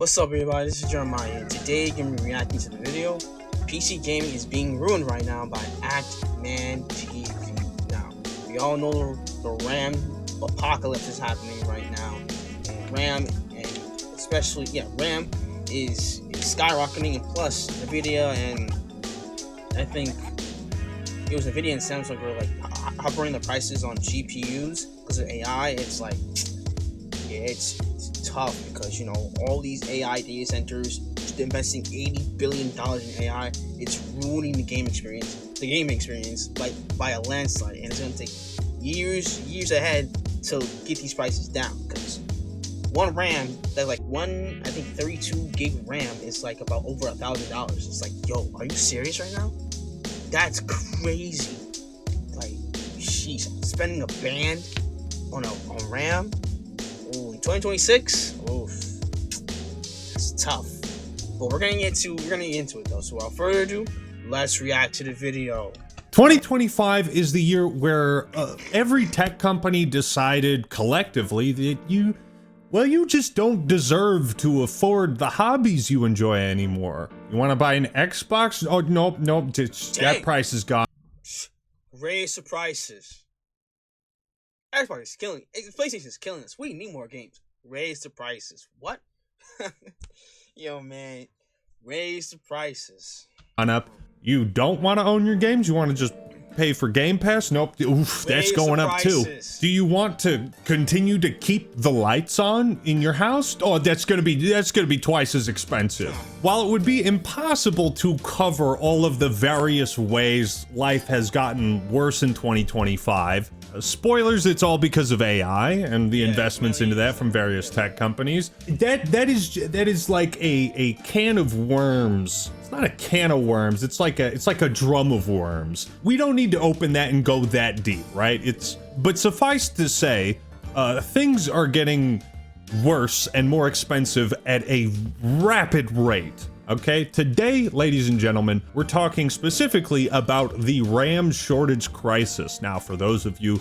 What's up, everybody? This is Jeremiah, and today I'm going to be reacting to the video. PC gaming is being ruined right now by Actman TV. Now, we all know the RAM apocalypse is happening right now, and RAM is skyrocketing. And plus, NVIDIA and I think it was NVIDIA and Samsung were like hovering the prices on GPUs because of AI. It's like, yeah, it's tough because, you know, all these AI data centers just investing $80 billion in AI. It's ruining the gaming experience by a landslide, and it's going to take years ahead to get these prices down, because one RAM, that like one, I think 32 gig RAM is like about over $1,000. It's like, yo, are you serious right now? That's crazy. Like, sheesh, spending a band on RAM. Ooh, in 2026, oof, that's tough. But we're gonna get into it though. So without further ado, let's react to the video. 2025 is the year where every tech company decided collectively that you just don't deserve to afford the hobbies you enjoy anymore. You want to buy an Xbox? Oh, nope, that price is gone. Raise the prices. Xbox is killing. PlayStation is killing us. We need more games. Raise the prices. What? Yo, man. Raise the prices. On up. You don't want to own your games? You want to just pay for Game Pass? Nope. Oof, that's going up too. Do you want to continue to keep the lights on in your house? Oh, that's gonna be twice as expensive. While it would be impossible to cover all of the various ways life has gotten worse in 2025, spoilers, it's all because of AI and the investments into that from various tech companies. That is like a can of worms. It's not a can of worms. It's like a drum of worms. We don't need to open that and go that deep, right? But suffice to say, things are getting worse and more expensive at a rapid rate. Okay, today, ladies and gentlemen, we're talking specifically about the RAM shortage crisis. Now, for those of you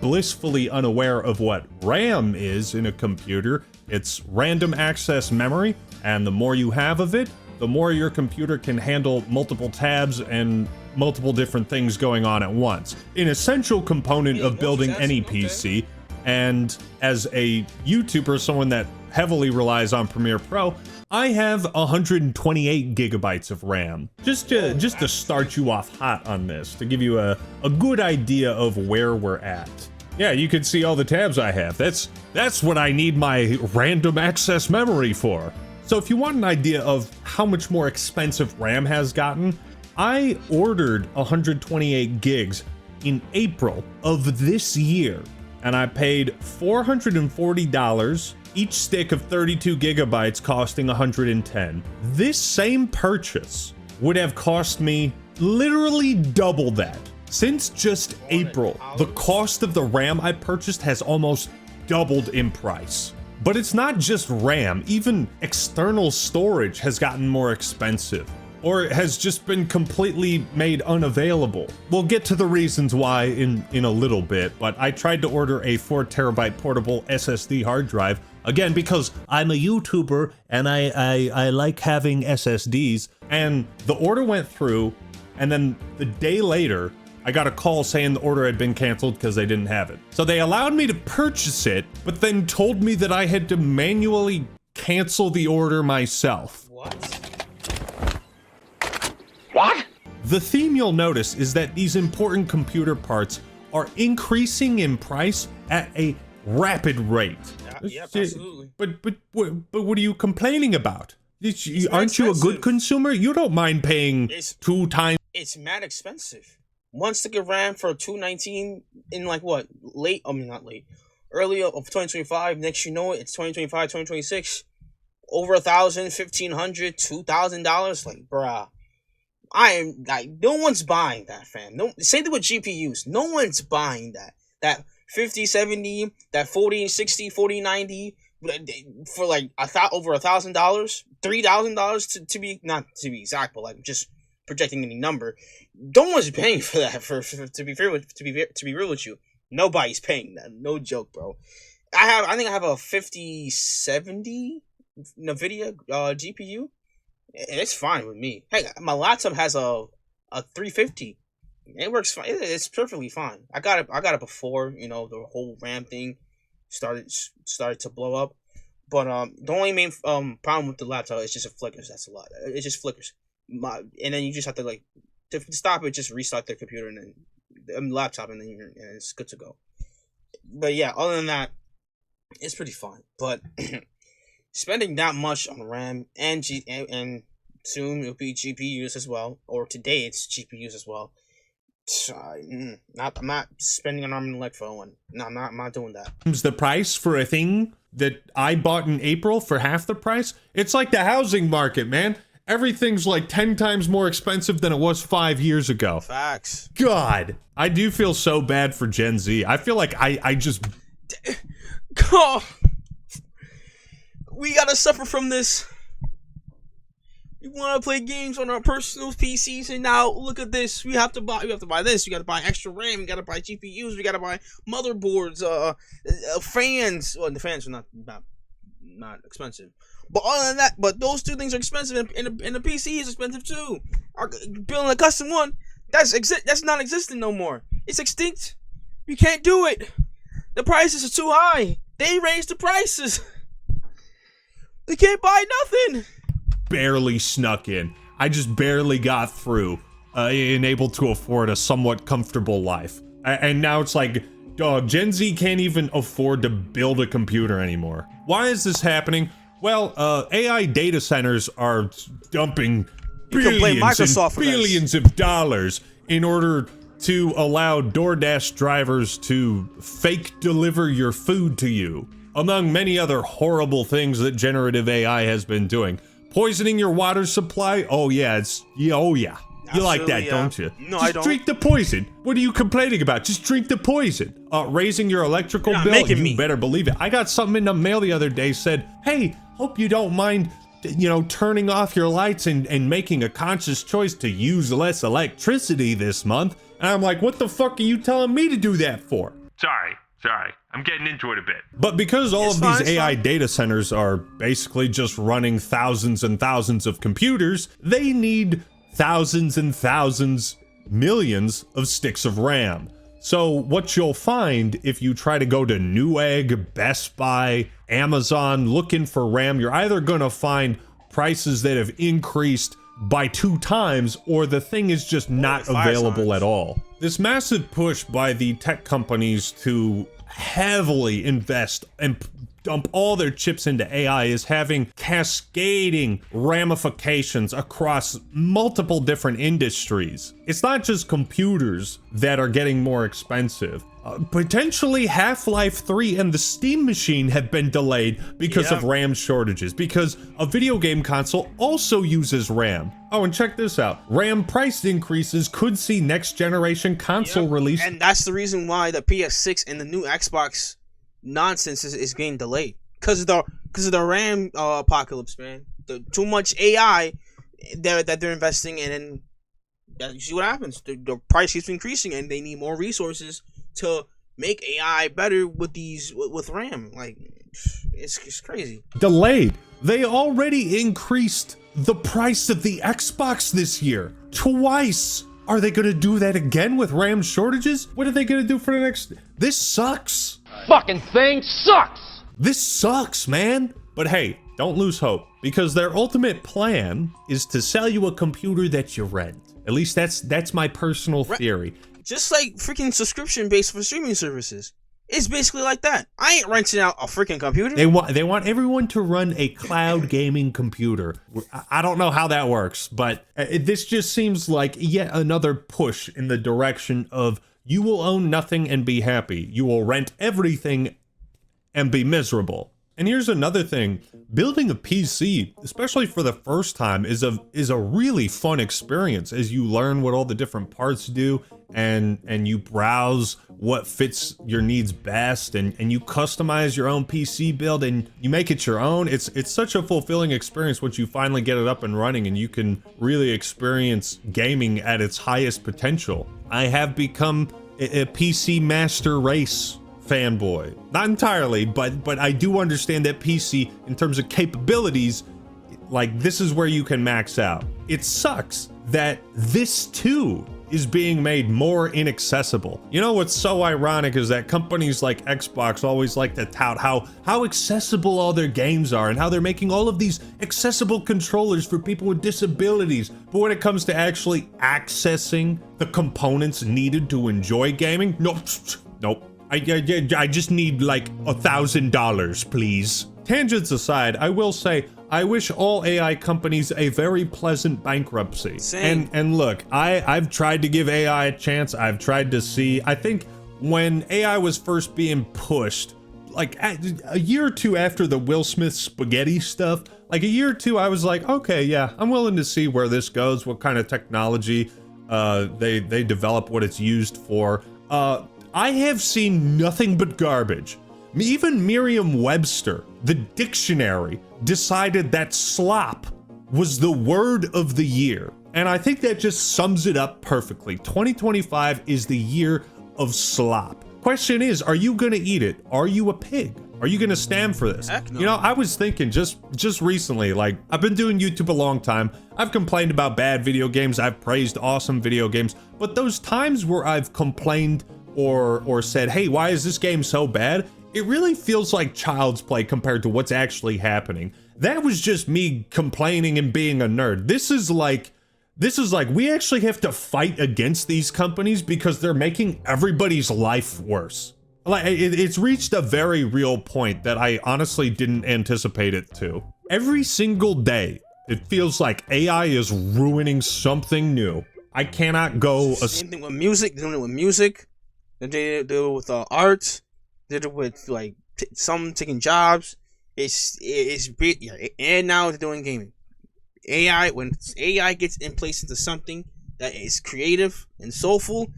blissfully unaware of what RAM is in a computer, it's random access memory, and the more you have of it, the more your computer can handle multiple tabs and multiple different things going on at once. An essential component of building any PC, and as a YouTuber, someone that heavily relies on Premiere Pro, I have 128 gigabytes of RAM. Just to start you off hot on this, to give you a good idea of where we're at. Yeah, you can see all the tabs I have. That's what I need my random access memory for. So if you want an idea of how much more expensive RAM has gotten, I ordered 128 gigs in April of this year, and I paid $440, each stick of 32 gigabytes costing $110. This same purchase would have cost me literally double that. Since just April, the cost of the RAM I purchased has almost doubled in price. But it's not just RAM, even external storage has gotten more expensive, or it has just been completely made unavailable. We'll get to the reasons why in a little bit, but I tried to order a 4 terabyte portable SSD hard drive, again, because I'm a YouTuber and I like having SSDs, and the order went through, and then the day later, I got a call saying the order had been canceled because they didn't have it. So they allowed me to purchase it, but then told me that I had to manually cancel the order myself. What? The theme you'll notice is that these important computer parts are increasing in price at a rapid rate. Yeah, absolutely. But what are you complaining about? Aren't you a good consumer? You don't mind paying 2 times. It's mad expensive. One stick of RAM for $219 in like what? Early of 2025. Next you know it, it's 2025, 2026. Over $1,000, $1,500, $2,000. Like, bruh. No one's buying that, fam. No, same thing with GPUs. No one's buying that. That 5070, that 4060, 4090 for like over $1,000, $3,000 to be, not to be exact, but like just projecting any number. No one's paying for that. To be real with you, nobody's paying that. No joke, bro. I think I have a 5070 NVIDIA GPU, it's fine with me. Hey, my laptop has a 350. It works fine. It's perfectly fine. I got it before the whole RAM thing started to blow up. But the only main problem with the laptop is just it flickers. That's a lot. It just flickers. And then you just have to to stop it. Just restart the computer and then laptop, and then and it's good to go. But yeah, other than that, it's pretty fine. But spending that much on RAM and soon it'll be GPUs as well, or today it's GPUs as well. I'm not spending an arm and a leg for one. No, I'm not doing that. The price for a thing that I bought in April for half the price? It's like the housing market, man. Everything's like 10 times more expensive than it was 5 years ago. Facts. God, I do feel so bad for Gen Z. I feel like I just... Oh, we gotta suffer from this. We want to play games on our personal PCs, and now look at this. We have to buy this. We got to buy extra RAM. We got to buy GPUs. We got to buy motherboards, fans. Well, the fans are not expensive, but other than that, but those two things are expensive, and the PC is expensive too. Building a custom one, that's non-existent no more. It's extinct. You can't do it. The prices are too high. They raised the prices. They can't buy nothing. Barely snuck in. I just barely got through and able to afford a somewhat comfortable life. And now it's like, dog, Gen Z can't even afford to build a computer anymore. Why is this happening? Well, AI data centers are dumping billions of dollars in order to allow DoorDash drivers to fake deliver your food to you, among many other horrible things that generative AI has been doing. Poisoning your water supply? Oh yeah, oh yeah. You like that, don't you? No, just I don't. Drink the poison. What are you complaining about? Just drink the poison. Raising your electrical bill? You better believe it. I got something in the mail the other day said, hey, hope you don't mind, turning off your lights and making a conscious choice to use less electricity this month. And I'm like, what the fuck are you telling me to do that for? Sorry. I'm getting into it a bit. But because all of these AI data centers are basically just running thousands and thousands of computers, they need thousands and thousands, millions of sticks of RAM. So what you'll find if you try to go to Newegg, Best Buy, Amazon looking for RAM, you're either gonna find prices that have increased by 2 times, or the thing is just not available at all. This massive push by the tech companies to heavily invest and dump all their chips into AI is having cascading ramifications across multiple different industries. It's not just computers that are getting more expensive. Potentially Half-Life 3 and the Steam Machine have been delayed because of RAM shortages, because a video game console also uses RAM. Oh, and check this out. RAM price increases could see next generation console release. And that's the reason why the PS6 and the new Xbox nonsense is getting delayed. Because of the RAM apocalypse, man. Too much AI that they're investing in, and you see what happens. The price keeps increasing, and they need more resources to make AI better with RAM. Like, it's crazy. Delayed. They already increased the price of the Xbox this year twice. Are they gonna do that again with RAM shortages? What are they gonna do for the next? This sucks. Fucking thing sucks. This sucks, man. But hey, don't lose hope, because their ultimate plan is to sell you a computer that you rent. At least that's my personal theory. Just like freaking subscription based for streaming services. It's basically like that. I ain't renting out a freaking computer. They want everyone to run a cloud gaming computer. I don't know how that works, but this just seems like yet another push in the direction of you will own nothing and be happy. You will rent everything and be miserable. And here's another thing. Building a PC, especially for the first time, is a really fun experience as you learn what all the different parts do, and you browse what fits your needs best, and you customize your own PC build and you make it your own. It's such a fulfilling experience once you finally get it up and running and you can really experience gaming at its highest potential. I have become a PC master race fanboy. Not entirely, but I do understand that PC, in terms of capabilities, like, this is where you can max out. It sucks that this too is being made more inaccessible. You know what's so ironic is that companies like Xbox always like to tout how accessible all their games are and how they're making all of these accessible controllers for people with disabilities. But when it comes to actually accessing the components needed to enjoy gaming, nope. I just need like $1,000, please. Tangents aside, I will say, I wish all AI companies a very pleasant bankruptcy. Same. And look, I've tried to give AI a chance. I've tried to see. I think when AI was first being pushed, like a year or two after the Will Smith spaghetti stuff, like a year or two, I was like, okay, yeah, I'm willing to see where this goes, what kind of technology they develop, what it's used for. I have seen nothing but garbage. Even Merriam-Webster, the dictionary, decided that slop was the word of the year. And I think that just sums it up perfectly. 2025 is the year of slop. Question is, are you gonna eat it? Are you a pig? Are you gonna stand for this? Heck no. You know, I was thinking just recently, like, I've been doing YouTube a long time. I've complained about bad video games. I've praised awesome video games. But those times where I've complained or said, hey, why is this game so bad? It really feels like child's play compared to what's actually happening. That was just me complaining and being a nerd. This is like we actually have to fight against these companies because they're making everybody's life worse. Like, it's reached a very real point that I honestly didn't anticipate it to. Every single day, it feels like AI is ruining something new. I cannot go. Same thing with music. Doing it with music. They do it with art. Did it with like some taking jobs. And now they're doing gaming. AI, when AI gets in place into something that is creative and soulful,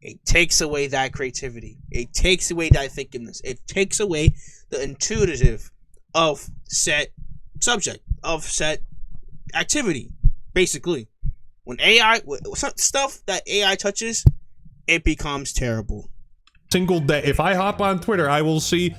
it takes away that creativity. It takes away that thinkingness. It takes away the intuitive of set subject, of set activity. Basically, when AI, stuff that AI touches, it becomes terrible. Single day, if I hop on Twitter, I will see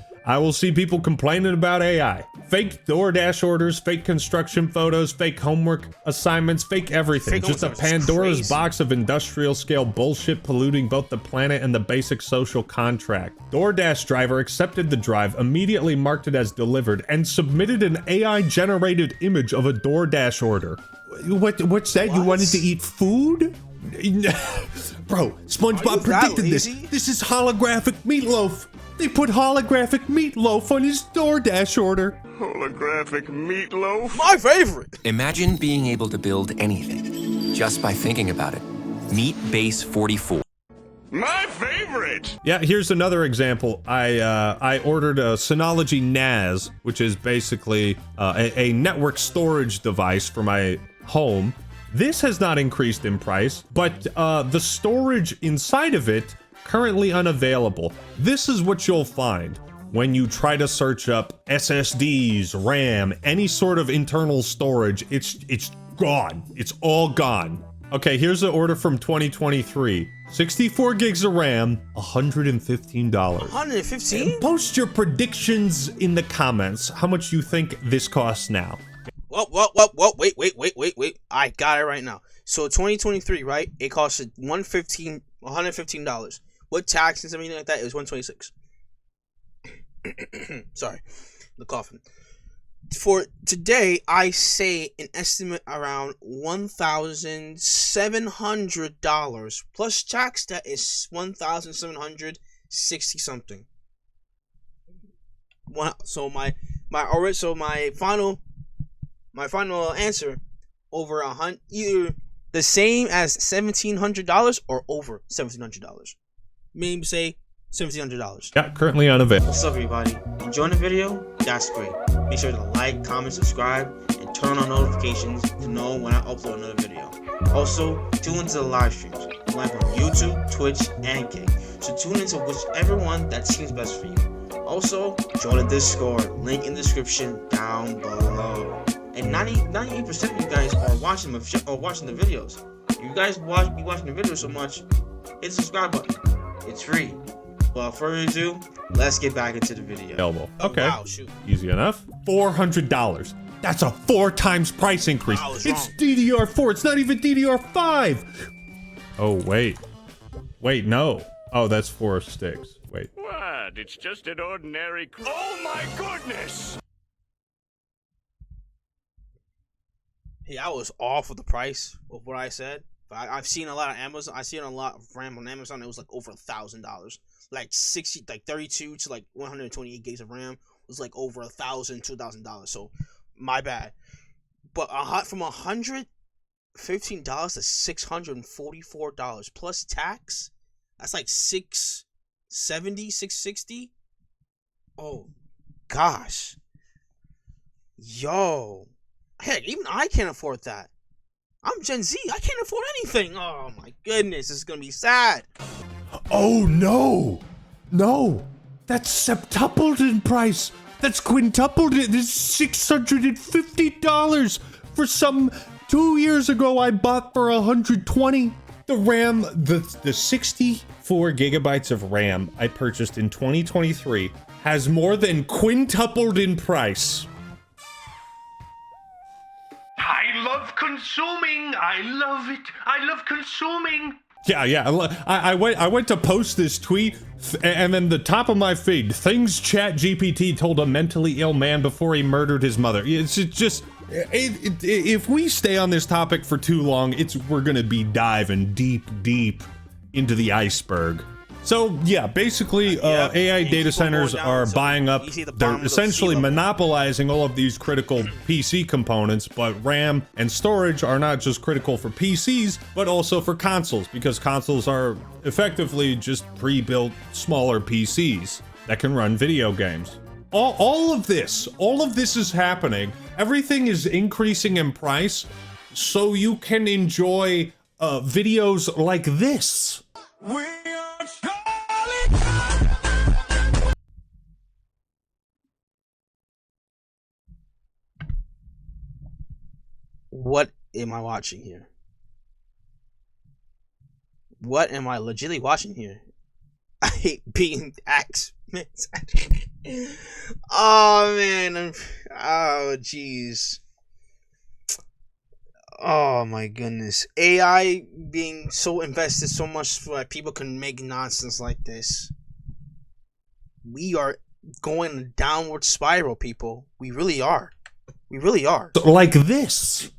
people complaining about AI. Fake DoorDash orders, fake construction photos, fake homework assignments, fake everything. Fake Just a Pandora's box of industrial scale bullshit polluting both the planet and the basic social contract. DoorDash driver accepted the drive, immediately marked it as delivered, and submitted an AI generated image of a DoorDash order. What's that? What? You wanted to eat food? Bro, SpongeBob predicted this. This is holographic meatloaf. They put holographic meatloaf on his DoorDash order. Holographic meatloaf? My favorite! Imagine being able to build anything just by thinking about it. Meet Base 44. My favorite! Yeah, here's another example. I ordered a Synology NAS, which is basically a network storage device for my home. This has not increased in price, but the storage inside of it currently unavailable. This is what you'll find when you try to search up SSDs, RAM, any sort of internal storage. It's gone. It's all gone. Okay, here's the order from 2023. 64 gigs of RAM, $115. $115? Post your predictions in the comments. How much you think this costs now? Whoa, wait. I got it right now. So 2023, right? It costed $115. With taxes and everything like that, it was $126. Sorry, the coughing. For today, I say an estimate around $1,700 plus tax. That is $1,760 something. So my final answer over either the same as $1,700 or over $1,700. Maybe say $1,700. Yeah, currently unavailable. What's up, everybody? Enjoying the video? That's great. Make sure to like, comment, subscribe, and turn on notifications to know when I upload another video. Also, tune into the live streams live on YouTube, Twitch, and Kick. So tune into whichever one that seems best for you. Also, join the Discord. Link in the description down below. And 98% of you guys are watching the videos. If you guys be watching the videos so much, hit the subscribe button. It's free. Well, further ado, let's get back into the video. Available. Oh, Okay. wow, shoot. Easy enough. $400. That's a 4 times price increase. I was It's wrong. DDR4. It's not even DDR5. Oh, wait. Wait, no. Oh, that's 4 sticks. Wait. What? It's just an ordinary. Oh my goodness! Hey, I was off with the price of what I said. But I've seen a lot of Amazon. I've seen a lot of RAM on Amazon. It was like over $1,000. Like 32 to like 128 gigs of RAM was like over $1,000, $2,000. So my bad. But from $115 to $644 plus tax, that's like $670, $660. Oh gosh, yo, heck, even I can't afford that. I'm Gen Z. I can't afford anything. Oh my goodness, this is gonna be sad. Oh, no. No. That's septupled in price. That's quintupled. It's $650 for some 2 years ago I bought for $120. The RAM, the 64 gigabytes of RAM I purchased in 2023 has more than quintupled in price. I love consuming. I love it. I love consuming. Yeah. I went to post this tweet, and then the top of my feed, things ChatGPT told a mentally ill man before he murdered his mother. It's just, if we stay on this topic for too long, we're gonna be diving deep into the iceberg. So yeah, basically, AI data centers are buying up. They're essentially monopolizing all of these critical PC components, but RAM and storage are not just critical for PCs, but also for consoles, because consoles are effectively just pre-built smaller PCs that can run video games. All of this is happening. Everything is increasing in price, so you can enjoy videos like this. What am I watching here? What am I legitimately watching here? I hate being axed. Oh man, oh jeez. Oh my goodness. AI being so invested so much so that people can make nonsense like this. We are going a downward spiral, people. We really are. We really are. Like this.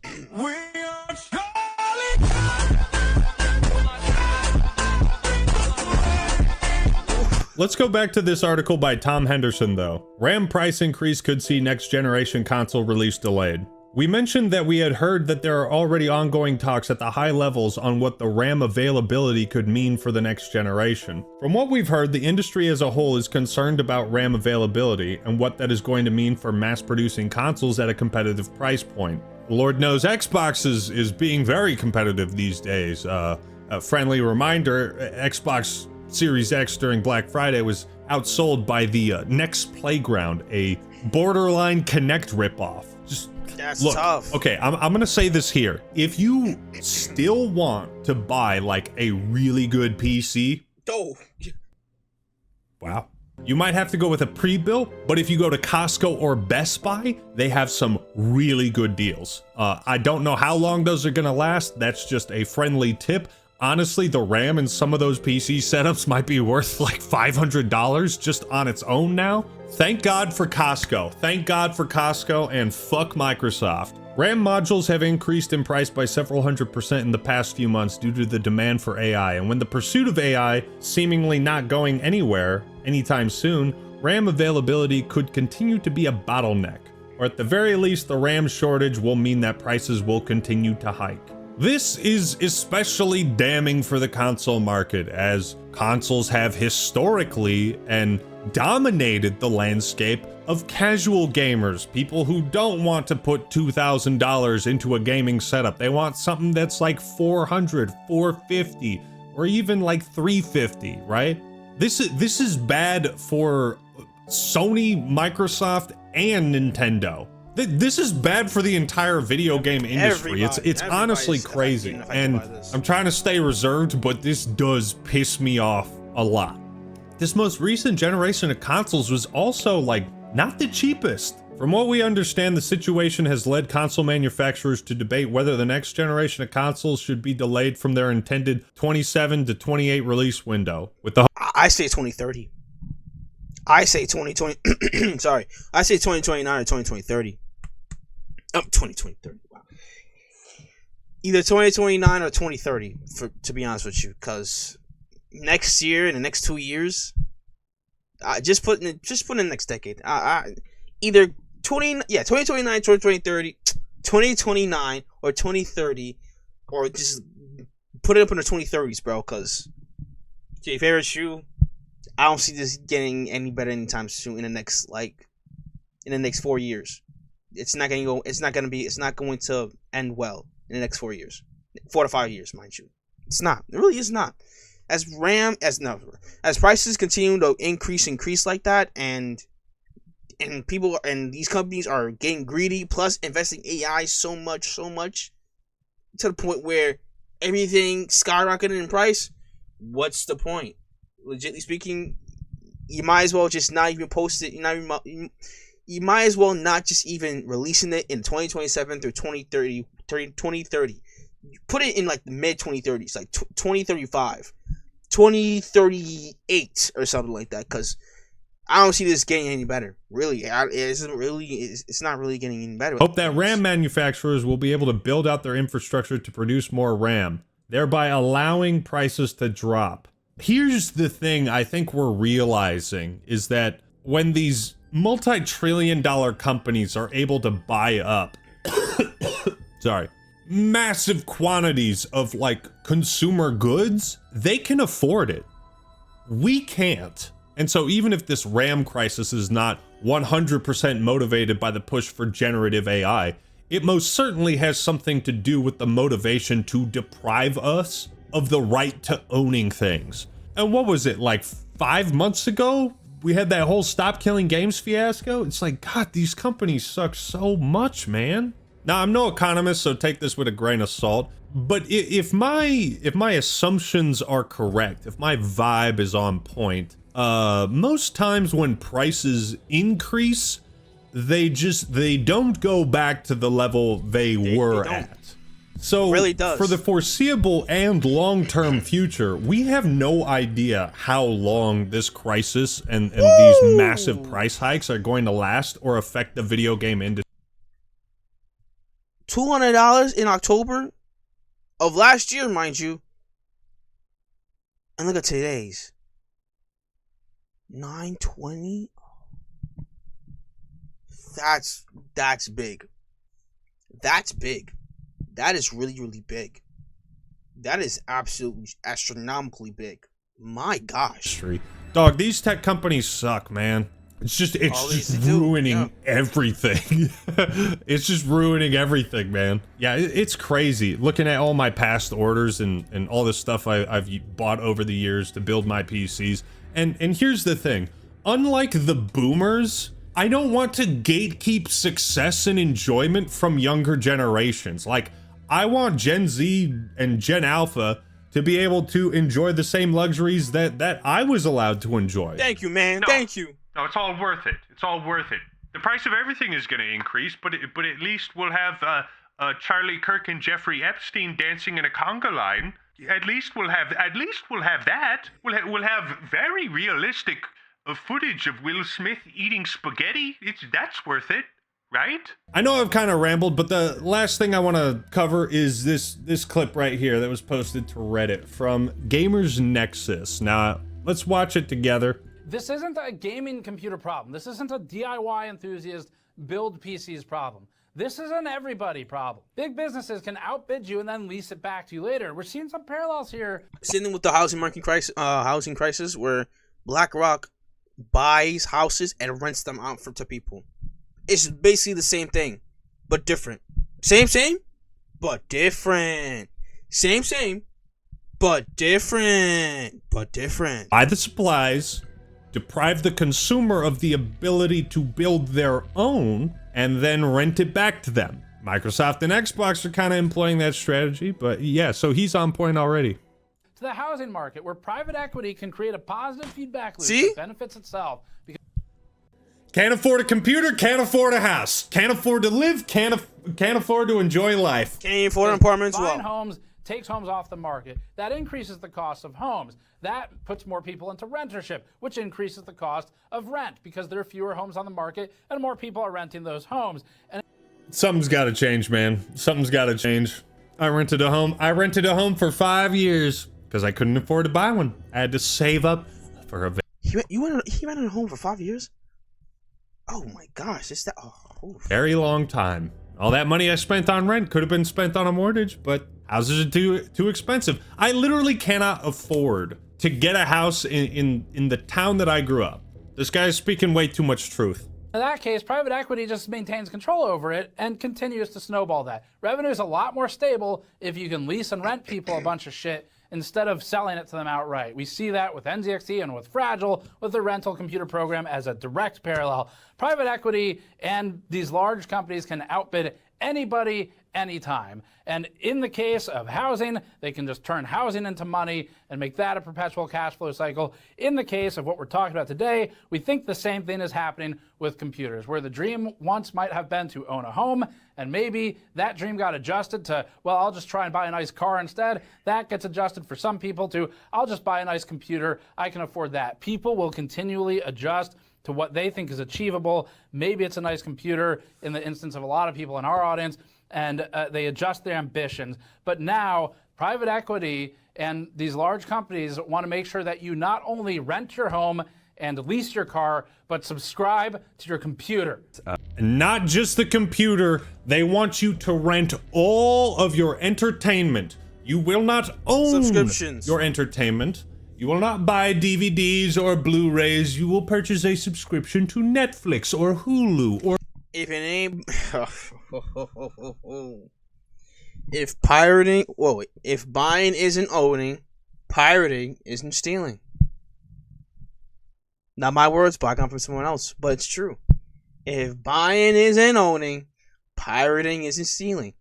Let's go back to this article by Tom Henderson, though. RAM price increase could see next generation console release delayed. We mentioned that we had heard that there are already ongoing talks at the high levels on what the RAM availability could mean for the next generation. From what we've heard, the industry as a whole is concerned about RAM availability and what that is going to mean for mass-producing consoles at a competitive price point. Lord knows Xbox is being very competitive these days. A friendly reminder, Xbox Series X during Black Friday was outsold by the Next Playground, a borderline Kinect ripoff. Just That's look, tough. okay, I'm gonna say this here. If you still want to buy like a really good PC, Oh. wow, you might have to go with a pre-built, but if you go to Costco or Best Buy, they have some really good deals. I don't know how long those are gonna last. That's just a friendly tip. Honestly, the RAM in some of those PC setups might be worth like $500 just on its own now. Thank God for Costco. Thank God for Costco, and fuck Microsoft. RAM modules have increased in price by several $100% in the past few months due to the demand for AI, and when the pursuit of AI seemingly not going anywhere anytime soon, RAM availability could continue to be a bottleneck, or at the very least, the RAM shortage will mean that prices will continue to hike. This is especially damning for the console market, as consoles have historically and dominated the landscape of casual gamers, people who don't want to put $2,000 into a gaming setup. They want something that's like $400, $450, or even like $350, right? This is bad for Sony, Microsoft, and Nintendo. This is bad for the entire video game industry. It's honestly crazy, and I'm trying to stay reserved, but this does piss me off a lot. this most recent generation of consoles was also like not the cheapest. From what we understand, the situation has led console manufacturers to debate whether the next generation of consoles should be delayed from their intended 27 to 28 release window. With the I say 2030. I say 2020. Sorry, I say 2029 or 2030. 2030. Wow. Either 2029 or 2030, to be honest with you, because next year and the next 2 years, just put in the next decade. Either 2029, 2030, 2029 or 2030, or just put it up in the 2030s, bro. Because your favorite shoe, I don't see this getting any better anytime soon. In the next 4 years, it's not going to end well in the next 4 years, 4 to 5 years, mind you. It's not. It really is not. As prices continue to increase like that, and people and these companies are getting greedy, plus investing AI so much to the point where everything skyrocketed in price. What's the point? Legitly speaking, you might as well just not even post it. You might as well not just even releasing it in 2027 through 2030. Put it in like the mid 2030s, like 2035, 2038 or something like that, because I don't see this getting any better. Really, it's not really getting any better. Hope that RAM manufacturers will be able to build out their infrastructure to produce more RAM, thereby allowing prices to drop. Here's the thing I think we're realizing is that when these multi-trillion-dollar companies are able to buy up massive quantities of like consumer goods, they can afford it. We can't. And so even if this RAM crisis is not 100% motivated by the push for generative AI, it most certainly has something to do with the motivation to deprive us of the right to owning things. And what was it, like 5 months ago? We had that whole Stop Killing Games fiasco. It's like, God, these companies suck so much, man. Now, I'm no economist, so take this with a grain of salt. But if my assumptions are correct, if my vibe is on point, most times when prices increase, they don't go back to the level they were at. So really does. For the foreseeable and long-term future, we have no idea how long this crisis and these massive price hikes are going to last or affect the video game industry. $200 in October of last year, mind you. And look at today's. $920. That's big. That's big. That is really, really big. That is absolutely astronomically big. My gosh. Dog, these tech companies suck, man. It's just ruining everything. It's just ruining everything, man. Yeah, it's crazy. Looking at all my past orders and all this stuff I've bought over the years to build my PCs. And here's the thing. Unlike the boomers, I don't want to gatekeep success and enjoyment from younger generations. Like, I want Gen Z and Gen Alpha to be able to enjoy the same luxuries that I was allowed to enjoy. Thank you, man. No. Thank you. No, it's all worth it. It's all worth it. The price of everything is going to increase, but at least we'll have Charlie Kirk and Jeffrey Epstein dancing in a conga line. At least we'll have that. We'll have very realistic footage of Will Smith eating spaghetti. That's worth it, right? I know I've kind of rambled, but the last thing I want to cover is this clip right here that was posted to Reddit from Gamers Nexus. Now, let's watch it together. This isn't a gaming computer problem. This isn't a DIY enthusiast build PCs problem. This is an everybody problem. Big businesses can outbid you and then lease it back to you later. We're seeing some parallels here. Sitting with the housing crisis, where BlackRock buys houses and rents them out to people. It's basically the same thing, but different. Same, but different. Same, but different. Buy the supplies, deprive the consumer of the ability to build their own, and then rent it back to them. Microsoft and Xbox are kind of employing that strategy, but yeah, so he's on point already. to the housing market, where private equity can create a positive feedback loop See? that benefits itself. Can't afford a computer, can't afford a house, can't afford to live, can't afford to enjoy life. Can't even afford an apartment as Buying well. homes takes homes off the market. That increases the cost of homes. That puts more people into rentership, which increases the cost of rent because there are fewer homes on the market and more people are renting those homes. And Something's got to change, man. Something's got to change. I rented a home for 5 years because I couldn't afford to buy one. I had to save up for a. He rented a home for 5 years? Oh my gosh, is that? Oh. Very long time. All that money I spent on rent could have been spent on a mortgage, but houses are too expensive. I literally cannot afford to get a house in the town that I grew up. This guy's speaking way too much truth. in that case, private equity just maintains control over it and continues to snowball that. Revenue is a lot more stable if you can lease and rent people a bunch of shit instead of selling it to them outright. We see that with NZXT and with Fragile, with the rental computer program as a direct parallel. Private equity and these large companies can outbid anybody, anytime. And in the case of housing, they can just turn housing into money and make that a perpetual cash flow cycle. In the case of what we're talking about today, we think the same thing is happening with computers, where the dream once might have been to own a home, and maybe that dream got adjusted to, well, I'll just try and buy a nice car instead. That gets adjusted for some people to, I'll just buy a nice computer, I can afford that. People will continually adjust to what they think is achievable. Maybe it's a nice computer in the instance of a lot of people in our audience, and they adjust their ambitions. But now, private equity and these large companies want to make sure that you not only rent your home and lease your car, but subscribe to your computer. Not just the computer, they want you to rent all of your entertainment. You will not own Subscriptions. your entertainment. You will not buy DVDs or Blu-rays. You will purchase a subscription to Netflix or Hulu or... If it ain't, if pirating, whoa, if buying isn't owning, pirating isn't stealing. Not my words, but I come from someone else, but it's true. If buying isn't owning, pirating isn't stealing.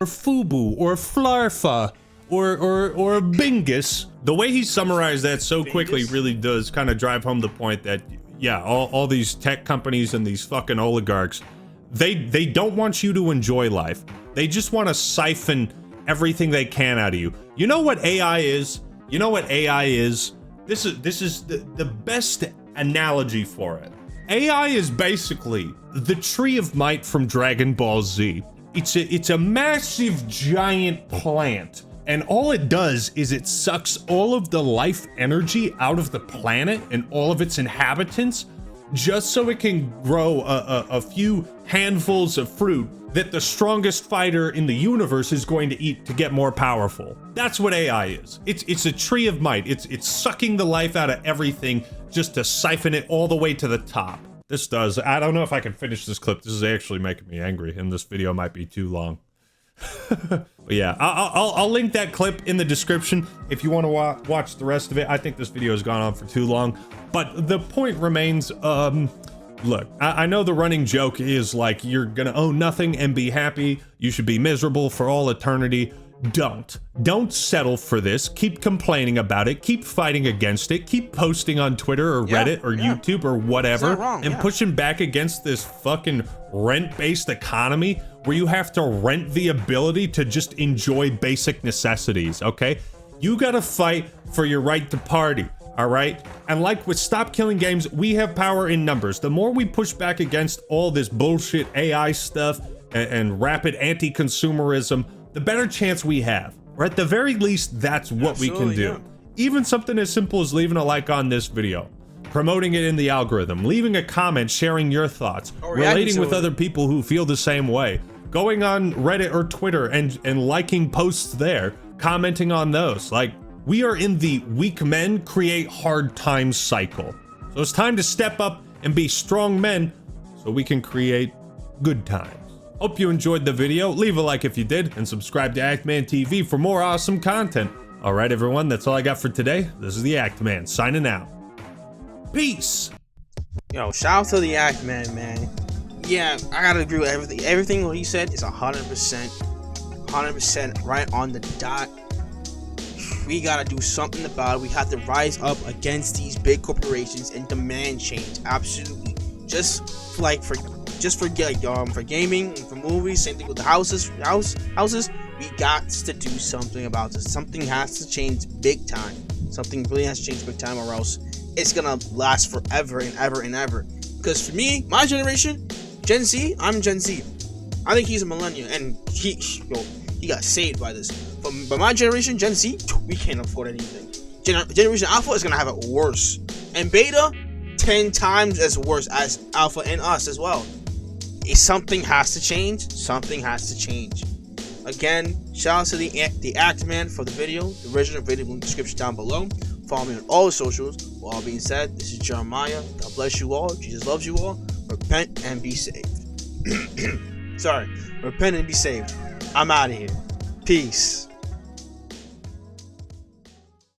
Or Fubu or Flarfa or Bingus. The way he summarized that so quickly really does kind of drive home the point that, yeah, all these tech companies and these fucking oligarchs, they don't want you to enjoy life. They just want to siphon everything they can out of you. You know what AI is? You know what AI is? This is the best analogy for it. AI is basically the Tree of Might from Dragon Ball Z. It's a massive giant plant, and all it does is it sucks all of the life energy out of the planet and all of its inhabitants just so it can grow a few handfuls of fruit that the strongest fighter in the universe is going to eat to get more powerful. That's what AI is. It's a Tree of Might. It's sucking the life out of everything just to siphon it all the way to the top. This does. I don't know if I can finish this clip. This is actually making me angry, and this video might be too long. But yeah, I'll link that clip in the description if you want to watch the rest of it. I think this video has gone on for too long, but the point remains, look, I know the running joke is like, you're gonna own nothing and be happy, you should be miserable for all eternity. Don't settle for this. Keep complaining about it, keep fighting against it, keep posting on Twitter or Reddit or YouTube or whatever, and pushing back against this fucking rent-based economy where you have to rent the ability to just enjoy basic necessities, okay? You gotta fight for your right to party, all right? And like with Stop Killing Games, we have power in numbers. The more we push back against all this bullshit AI stuff and rapid anti-consumerism, the better chance we have. Or at the very least, that's what we can do. Even something as simple as leaving a like on this video, promoting it in the algorithm, leaving a comment, sharing your thoughts, relating with other people who feel the same way, going on Reddit or Twitter and liking posts there, commenting on those. Like, we are in the weak men create hard times cycle. So it's time to step up and be strong men so we can create good times. Hope you enjoyed the video. Leave a like if you did, and subscribe to Actman TV for more awesome content. All right, everyone, that's all I got for today. This is the Actman signing out. Peace. Yo, shout out to the Actman, man. Yeah, I gotta agree with everything. Everything what he said is 100%. 100% right on the dot. We gotta do something about it. We have to rise up against these big corporations and demand change. Absolutely. Just for gaming, for movies, same thing with the houses. We got to do something about this. Something has to change big time. Something really has to change big time, or else it's gonna last forever and ever and ever. Because for me, my generation, Gen Z, I'm Gen Z. I think he's a millennial, and he got saved by this. But my generation, Gen Z, we can't afford anything. Generation Alpha is gonna have it worse, and Beta 10 times as worse as Alpha and us as well. Something has to change. Something has to change. Again, shout out to the Actman for the video. The original video in the description down below. Follow me on all the socials. With all being said, this is Jeremiah. God bless you all. Jesus loves you all. Repent and be saved. Sorry. Repent and be saved. I'm out of here. Peace.